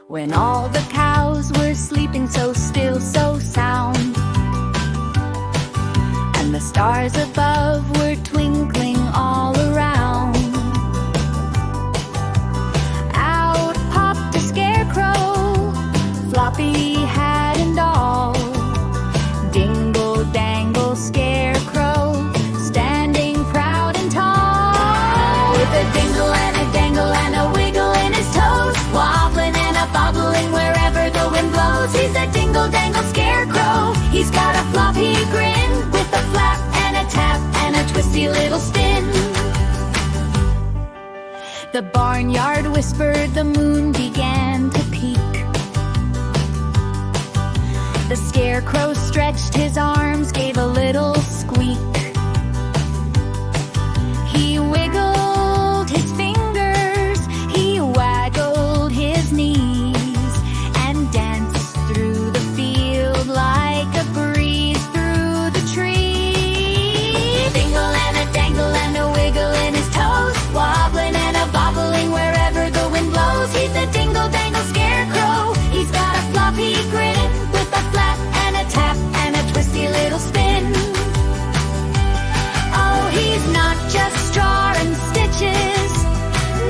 when all the cows were sleeping so still, so sound, and the stars above were twinkling all around. Out popped a scarecrow, floppy hat and all. Dingle, dangle, scarecrow, standing proud and tall, with a dingle and a dangle and a wiggle in his toes, wobbling and a bobbling wherever the wind blows. He's a dingle, dangle, scarecrow. He's got a floppy grin, with a flap and a tap and a twisty little spin. The barnyard whispered, the moon began to peek. The scarecrow stretched his arms, gave a little squeak. He wiggled his fingers, he waggled his knees, and danced through the field like a breeze through the trees. Dingle and a dangle and a wiggle in his toes, wobbling and a bobbling wherever the wind blows. He's a dingle dangle scarecrow. He's got a floppy grin, with a flap and a tap and a twisty little spin. Oh, he's not just straw and stitches.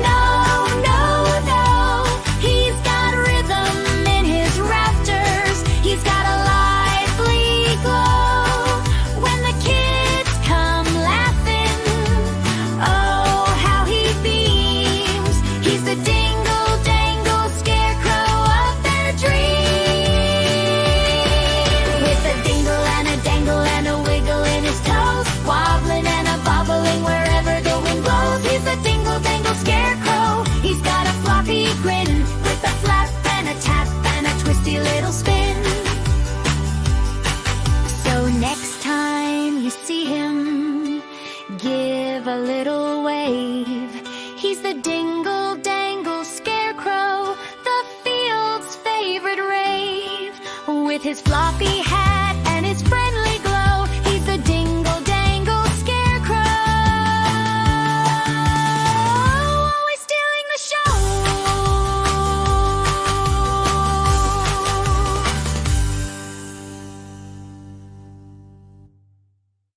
No, no, no. He's got rhythm in his rafters. He's got a lively glow when the kids come laughing. Oh, how he beams. He's the dingle dangle scarecrow of their dreams. With a dingle and a dangle and a wiggle in his toes, wobbling and a bobbling wherever the wind blows. He's a dingle dangle scarecrow. He's got a floppy grin, with a flap and a tap and a twisty little spin. So next time you see him, give a little wave. He's the dingle dangle scarecrow, the field's favorite rave, with his floppy hat and his friends.